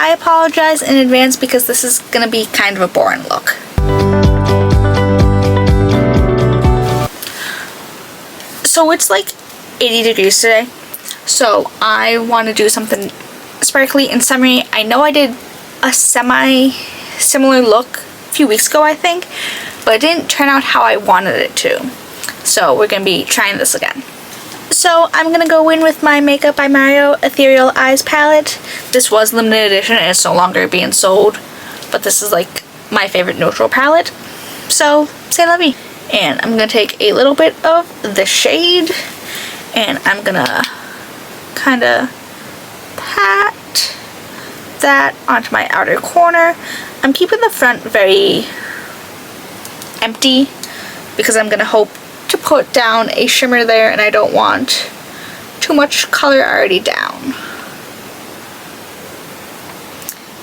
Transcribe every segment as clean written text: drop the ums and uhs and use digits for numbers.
I apologize in advance because this is gonna be kind of a boring look. So it's like 80 degrees today, so I want to do something sparkly and summery. I know I did a semi-similar look a few weeks ago, I think, but it didn't turn out how I wanted it to. So we're going to be trying this again. So I'm going to go in with my Makeup by Mario Ethereal Eyes palette. This was limited edition and it's no longer being sold, but this is like my favorite neutral palette. So, c'est la vie. And I'm going to take a little bit of the shade and I'm going to kind of pat that onto my outer corner. I'm keeping the front very empty because I'm going to hope to put down a shimmer there and I don't want too much color already down.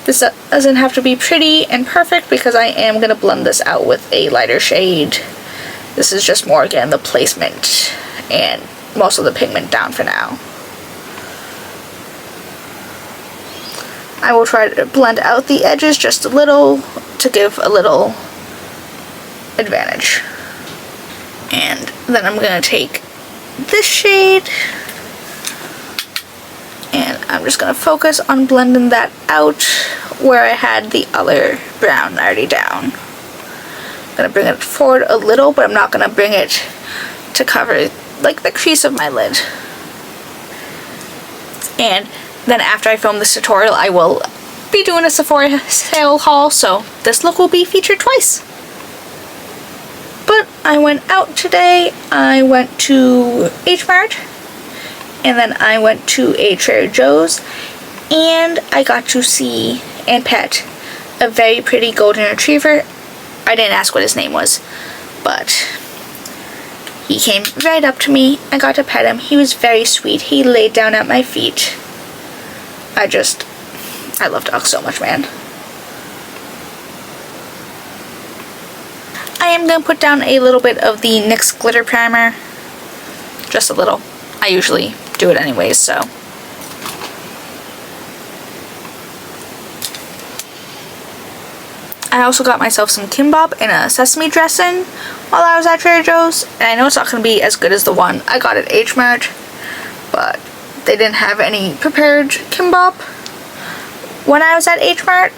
This doesn't have to be pretty and perfect because I am going to blend this out with a lighter shade. This is just more, again, the placement and most of the pigment down for now. I will try to blend out the edges just a little to give a little advantage. And then I'm going to take this shade and I'm just going to focus on blending that out where I had the other brown already down. I'm going to bring it forward a little, but I'm not going to bring it to cover like the crease of my lid. And then after I film this tutorial, I will be doing a Sephora sale haul, so this look will be featured twice. But I went out today. I went to H Mart, and then I went to a Trader Joe's, and I got to see and pet a very pretty golden retriever. I didn't ask what his name was, but he came right up to me. I got to pet him. He was very sweet. He laid down at my feet. I love dogs so much, man. I am going to put down a little bit of the NYX glitter primer. Just a little. I usually do it anyways, so. I also got myself some kimbap and a sesame dressing while I was at Trader Joe's. And I know it's not going to be as good as the one I got at H Mart, but they didn't have any prepared kimbap when I was at H Mart.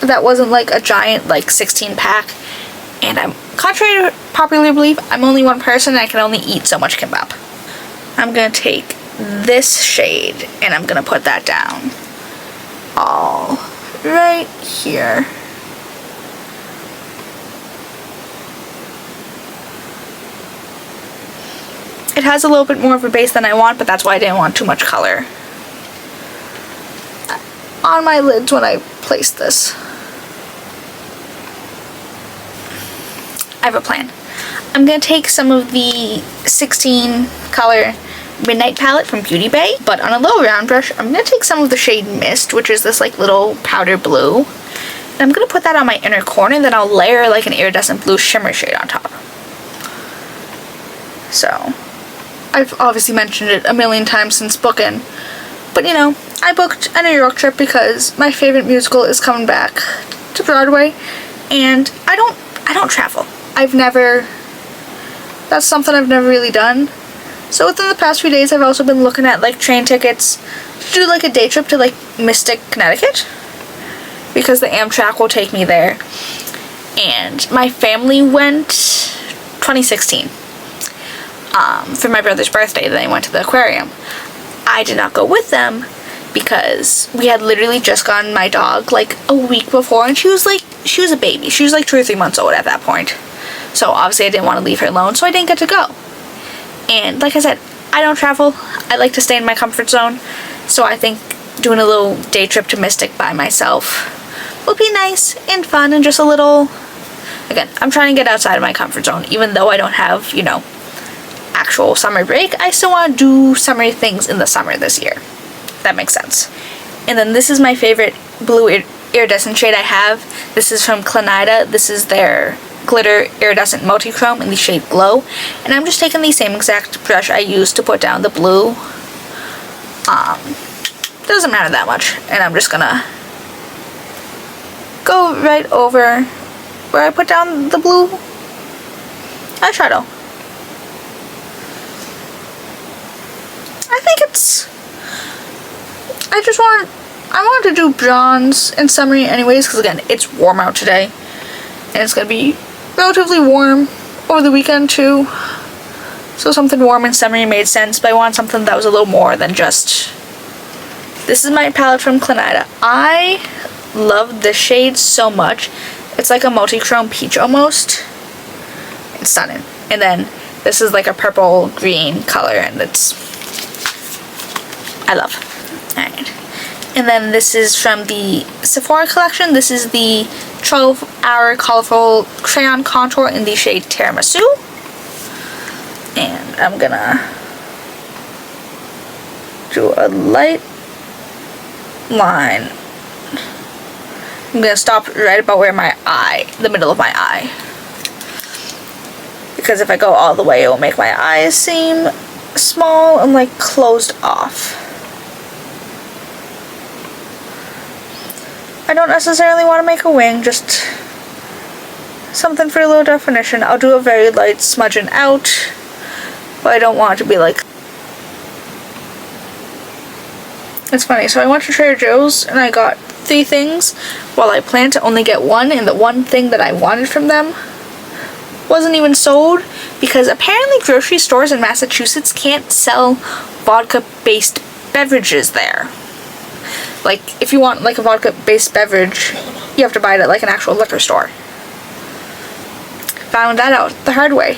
That wasn't like a giant like 16 pack. And I'm, contrary to popular belief, I'm only one person and I can only eat so much kimbap. I'm going to take this shade and I'm going to put that down all right here. It has a little bit more of a base than I want, but that's why I didn't want too much color on my lids when I placed this. I have a plan. I'm going to take some of the 16 color Midnight palette from Beauty Bay, but on a low round brush, I'm going to take some of the shade Mist, which is this like little powder blue, and I'm going to put that on my inner corner, then I'll layer like an iridescent blue shimmer shade on top. So, I've obviously mentioned it a million times since booking, but you know, I booked a New York trip because my favorite musical is coming back to Broadway, and I don't travel. That's something I've never really done. So within the past few days, I've also been looking at like train tickets to do like a day trip to like Mystic, Connecticut, because the Amtrak will take me there. And my family went 2016 for my brother's birthday. They went to the aquarium. I did not go with them because we had literally just gotten my dog like a week before, and she was a baby. She was like 2 or 3 months old at that point. So obviously I didn't want to leave her alone, so I didn't get to go. And like I said, I don't travel. I like to stay in my comfort zone. So I think doing a little day trip to Mystic by myself will be nice and fun and just a little, again, I'm trying to get outside of my comfort zone. Even though I don't have, you know, actual summer break, I still want to do summer things in the summer this year. That makes sense. And then this is my favorite blue iridescent shade I have. This is from Clionadh. This is their glitter iridescent multichrome in the shade Glow, and I'm just taking the same exact brush I used to put down the blue. Doesn't matter that much, and I'm just gonna go right over where I put down the blue eyeshadow. I think it's, I wanted to do bronze in summery anyways, because again, it's warm out today, and it's going to be relatively warm over the weekend too, so something warm and summery made sense, but I wanted something that was a little more than just, this is my palette from Clionadh. I love this shade so much. It's like a multichrome peach almost. It's stunning. And then this is like a purple green color, and it's, I love. Alright. And then this is from the Sephora collection. This is the 12-hour colorful crayon contour in the shade Tiramisu. And I'm gonna do a light line. I'm gonna stop right about where my eye, the middle of my eye. Because if I go all the way, it will make my eyes seem small and like closed off. I don't necessarily want to make a wing, just something for a little definition. I'll do a very light smudging out, but I don't want it to be like... It's funny, so I went to Trader Joe's and I got 3 things while I planned to only get 1, and the one thing that I wanted from them wasn't even sold because apparently grocery stores in Massachusetts can't sell vodka-based beverages there. Like, if you want like a vodka-based beverage, you have to buy it at like an actual liquor store. Found that out the hard way.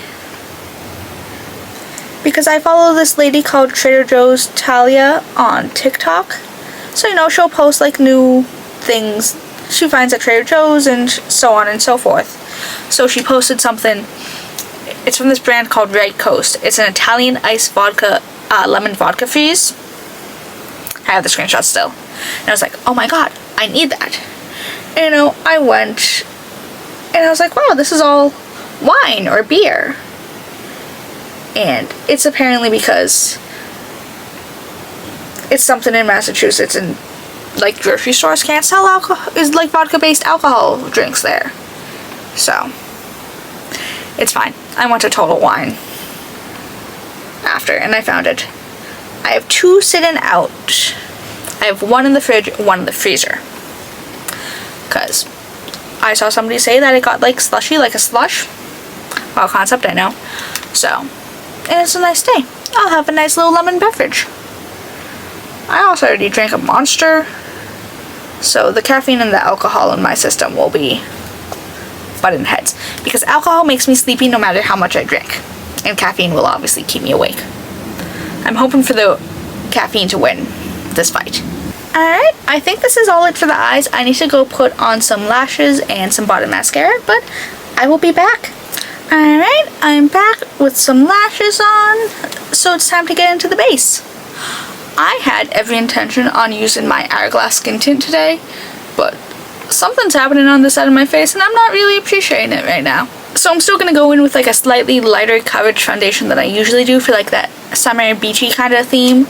Because I follow this lady called Trader Joe's Talia on TikTok. So, you know, she'll post like new things she finds at Trader Joe's and so on and so forth. So she posted something. It's from this brand called Right Coast. It's an Italian iced vodka, lemon vodka freeze. I have the screenshot still. And I was like, oh my god, I need that. And, you know, I went and I was like, wow, this is all wine or beer. And it's apparently because it's something in Massachusetts and like grocery stores can't sell alcohol, is like vodka-based alcohol drinks there. So it's fine. I went to Total Wine after and I found it. I have 2 sitting out. I have 1 in the fridge, 1 in the freezer. Because I saw somebody say that it got like slushy, like a slush. Well, concept, I know. So, and it's a nice day. I'll have a nice little lemon beverage. I also already drank a Monster. So the caffeine and the alcohol in my system will be butting heads. Because alcohol makes me sleepy no matter how much I drink. And caffeine will obviously keep me awake. I'm hoping for the caffeine to win this fight. Alright, I think this is all it for the eyes. I need to go put on some lashes and some bottom mascara, but I will be back. Alright, I'm back with some lashes on, so it's time to get into the base. I had every intention on using my Hourglass skin tint today, but something's happening on this side of my face and I'm not really appreciating it right now. So I'm still going to go in with like a slightly lighter coverage foundation than I usually do for like that summer beachy kind of theme,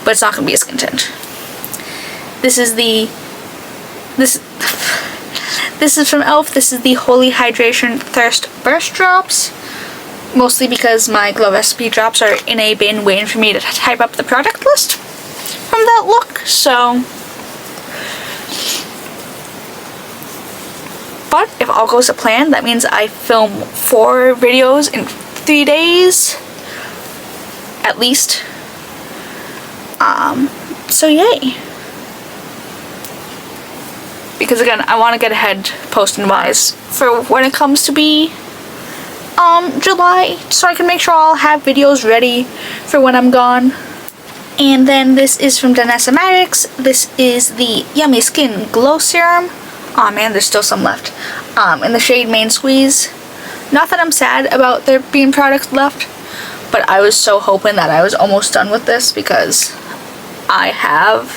but it's not going to be a skin tint. This is from e.l.f. This is the Holy Hydration Thirst Burst Drops. Mostly because my Glow Recipe drops are in a bin waiting for me to type up the product list from that look, so. But if all goes to plan, that means I film 4 videos in 3 days. At least. So yay. Because again, I want to get ahead posting wise for when it comes to be July, so I can make sure I'll have videos ready for when I'm gone. And then this is from Danessa Myricks. This is the Yummy Skin Glow Serum. Aw man, there's still some left. In the shade Main Squeeze. Not that I'm sad about there being products left, but I was so hoping that I was almost done with this because I have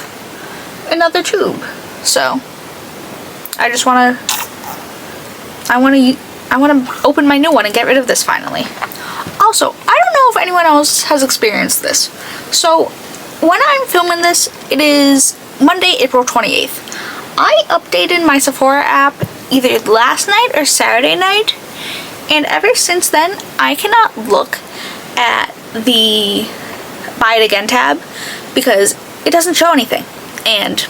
another tube. So I just want to open my new one and get rid of this finally. Also, I don't know if anyone else has experienced this. So when I'm filming this, it is Monday, April 28th. I updated my Sephora app either last night or Saturday night, and ever since then, I cannot look at the Buy It Again tab because it doesn't show anything. And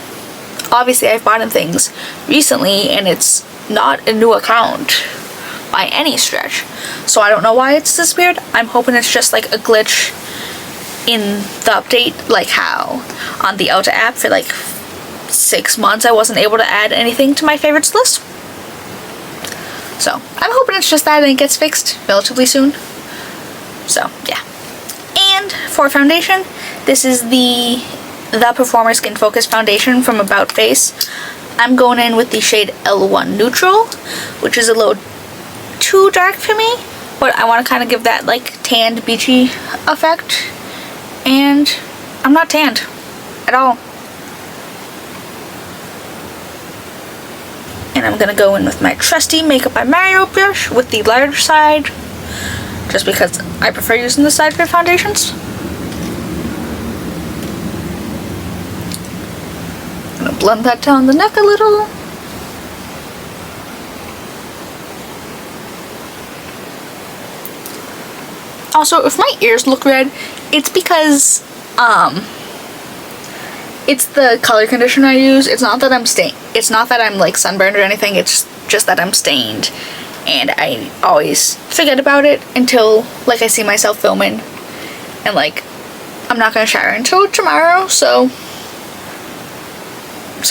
obviously I've bought in things recently and it's not a new account by any stretch. So I don't know why it's disappeared. I'm hoping it's just like a glitch in the update, like how on the e.l.f. app for like 6 months I wasn't able to add anything to my favorites list. So I'm hoping it's just that and it gets fixed relatively soon. So yeah. And for foundation, this is the Performer Skin Focus Foundation from About Face. I'm going in with the shade L1 Neutral, which is a little too dark for me, but I want to kind of give that like tanned beachy effect, and I'm not tanned at all. And I'm gonna go in with my trusty Makeup by Mario brush with the lighter side, just because I prefer using this side for foundations. I'm gonna blend that down the neck a little. Also, if my ears look red, it's because it's the color conditioner I use. It's not that I'm stained. It's not that I'm like sunburned or anything. It's just that I'm stained, and I always forget about it until like I see myself filming, and like I'm not gonna shower until tomorrow. So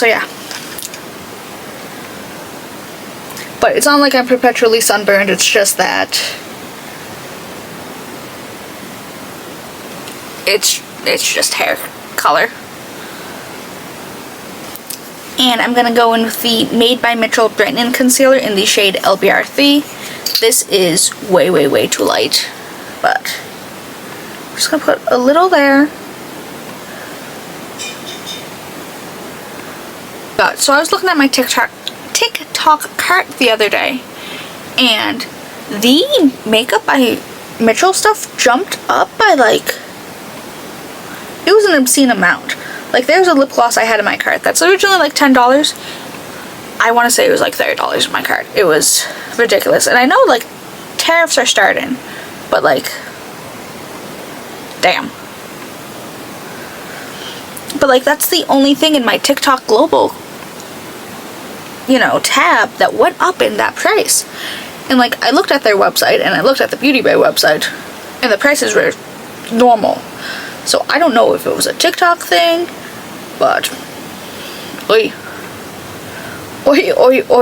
yeah. But it's not like I'm perpetually sunburned. It's just that it's just hair color. And I'm gonna go in with the Made by Mitchell Brightening Concealer in the shade LBR3. This is way too light, but I'm just gonna put a little there. So I was looking at my TikTok cart the other day, and the Makeup by Mitchell stuff jumped up by like, it was an obscene amount. Like, there's a lip gloss I had in my cart that's originally like $10. I want to say it was like $30 in my cart. It was ridiculous. And I know like tariffs are starting, but like, damn. But like, that's the only thing in my TikTok global, you know, tab that went up in that price. And like, I looked at their website and I looked at the Beauty Bay website, and the prices were normal. So I don't know if it was a TikTok thing, but oi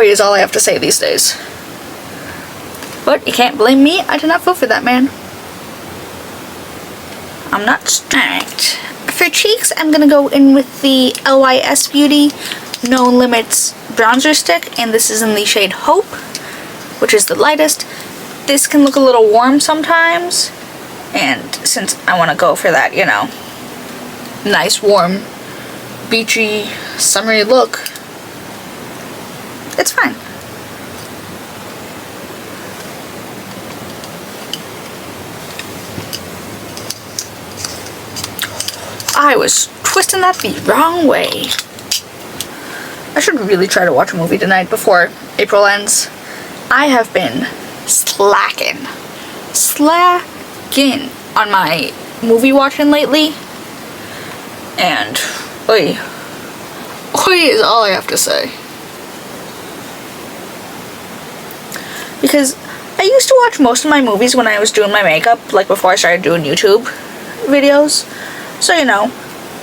is all I have to say these days. But you can't blame me. I did not vote for that man. I'm not strict. For cheeks, I'm gonna go in with the LYS Beauty No Limits bronzer stick, and this is in the shade Hope, which is the lightest. This can look a little warm sometimes, and since I want to go for that, you know, nice warm beachy summery look, it's fine. I was twisting that the wrong way. I should really try to watch a movie tonight before April ends. I have been slacking on my movie watching lately, and oi is all I have to say. Because I used to watch most of my movies when I was doing my makeup, like before I started doing YouTube videos. So, you know,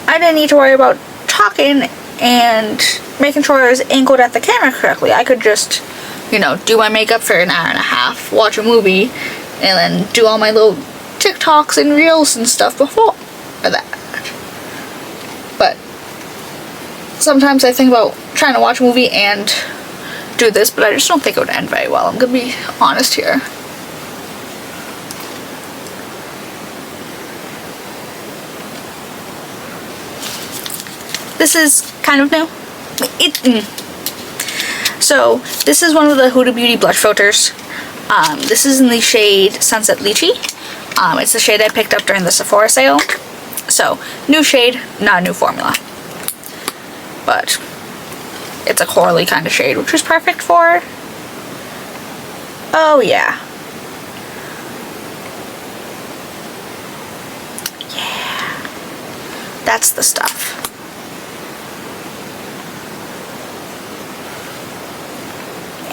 I didn't need to worry about talking and making sure I was angled at the camera correctly. I could just, you know, do my makeup for an hour and a half, watch a movie, and then do all my little TikToks and Reels and stuff before that. But sometimes I think about trying to watch a movie and do this, but I just don't think it would end very well. I'm gonna be honest here. This is kind of new. So this is one of the Huda Beauty blush filters. This is in the shade Sunset Lychee. It's the shade I picked up during the Sephora sale. So new shade, not a new formula. But it's a corally kind of shade, which is perfect for. Oh yeah. Yeah. That's the stuff.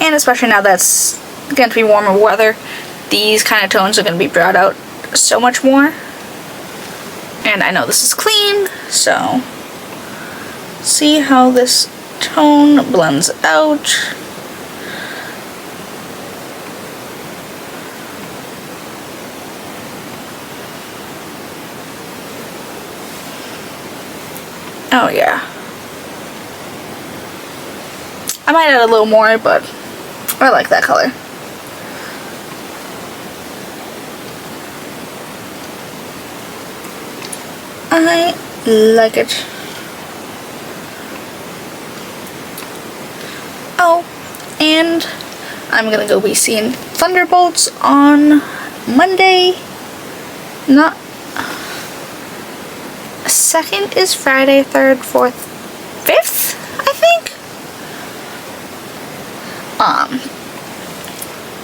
And especially now that's going to be warmer weather, these kind of tones are going to be brought out so much more. And I know this is clean, so see how this tone blends out. Oh yeah. I might add a little more, but I like that color. I like it. Oh, and I'm gonna go be seeing Thunderbolts on Monday. Not... Second is Friday, 3rd, 4th, 5th, I think?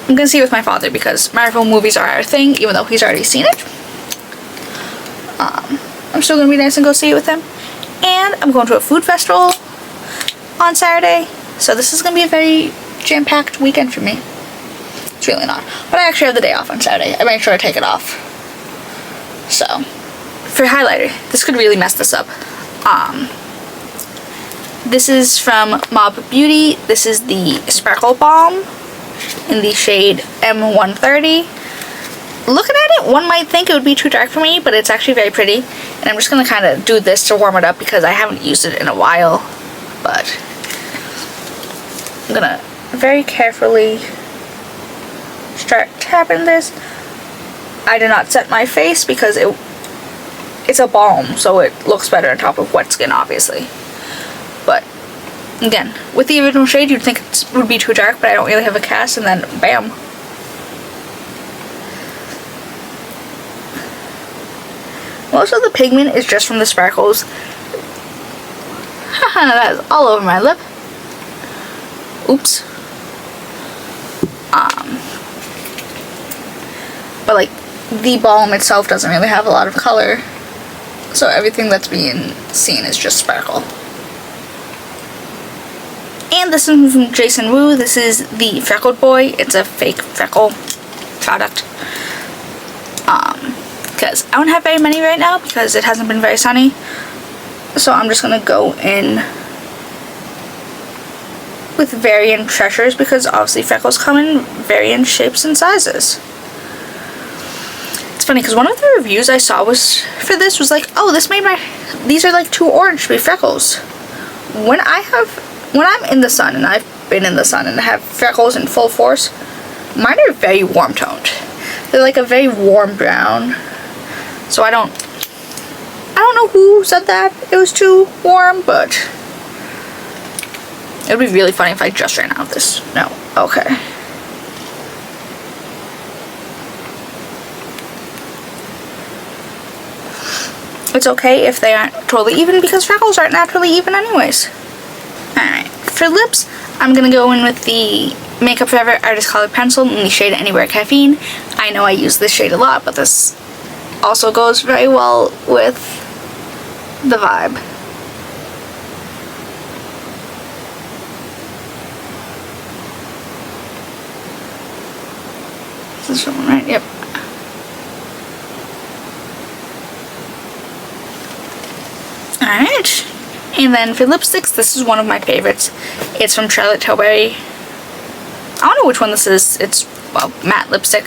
I'm gonna see it with my father because Marvel movies are our thing, even though he's already seen it. I'm still gonna be nice and go see it with him. And I'm going to a food festival on Saturday, so this is gonna be a very jam-packed weekend for me. It's really not. But I actually have the day off on Saturday. I made sure to take it off. So, for highlighter, this could really mess this up. This is from Mob Beauty. This is the Sparkle Balm in the shade M130. Looking at it, one might think it would be too dark for me, but it's actually very pretty. And I'm just going to kind of do this to warm it up because I haven't used it in a while. But I'm going to very carefully start tapping this. I did not set my face because it's a balm, so it looks better on top of wet skin, obviously. But again, with the original shade, you'd think it would be too dark, but I don't really have a cast, and then bam. Most of the pigment is just from the sparkles. Haha, that is all over my lip. Oops. But like, the balm itself doesn't really have a lot of color, so everything that's being seen is just sparkle. And this is from Jason Wu. This is the Freckled Boy. It's a fake freckle product. Because I don't have very many right now because it hasn't been very sunny. So I'm just going to go in with varying treasures because obviously freckles come in varying shapes and sizes. It's funny because one of the reviews I saw was for this was like, oh, these are like too orange to be freckles. When I'm in the sun, and I've been in the sun and have freckles in full force, mine are very warm toned. They're like a very warm brown. So I don't know who said that it was too warm, but it would be really funny if I just ran out of this. No. Okay. It's okay if they aren't totally even because freckles aren't naturally even anyways. Alright, for lips, I'm going to go in with the Makeup Forever Artist Colored Pencil in the shade Anywhere Caffeine. I know I use this shade a lot, but this also goes very well with the vibe. Is this one right? Yep. Alright. And then for lipsticks, this is one of my favorites. It's from Tilbury. I don't know which one this is. It's, well, matte lipstick,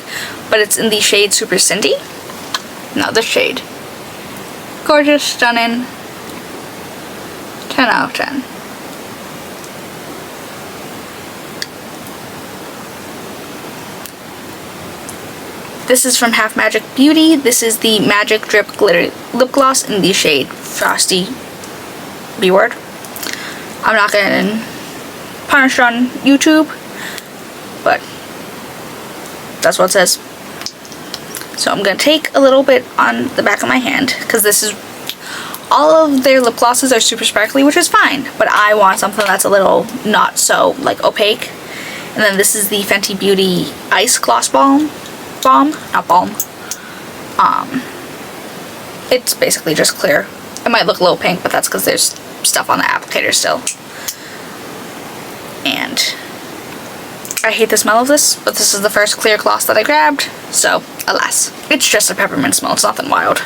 but it's in the shade Super Cindy. No, this shade. Gorgeous, stunning. 10 out of 10. This is from Half Magic Beauty. This is the Magic Drip Glitter Lip Gloss in the shade Frosty B-word. I'm not getting punished on YouTube, but that's what it says. So I'm going to take a little bit on the back of my hand, because this is all of their lip glosses are super sparkly, which is fine, but I want something that's a little not so like opaque. And then this is the Fenty Beauty Ice Gloss Balm. Not balm. It's basically just clear. It might look a little pink, but that's because there's stuff on the applicator still. And I hate the smell of this, but this is the first clear gloss that I grabbed, so alas. It's just a peppermint smell, it's nothing wild.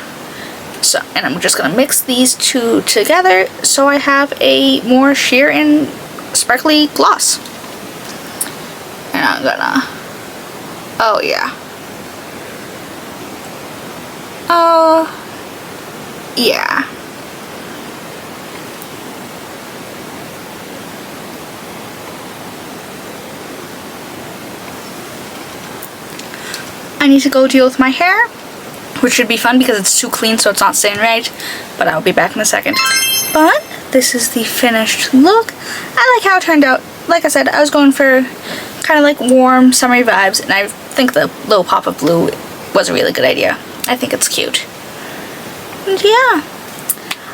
So, and I'm just gonna mix these two together so I have a more sheer and sparkly gloss. And I'm gonna, oh yeah. Yeah. I need to go deal with my hair, which should be fun because it's too clean so it's not staying right, but I'll be back in a second. But this is the finished look. I like how it turned out. Like I said, I was going for kind of like warm summery vibes, and I think the little pop of blue was a really good idea. I think it's cute. And yeah,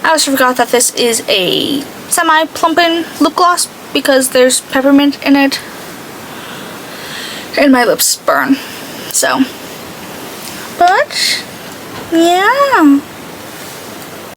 I also forgot that this is a semi-plumping lip gloss because there's peppermint in it, and my lips burn. So, but yeah.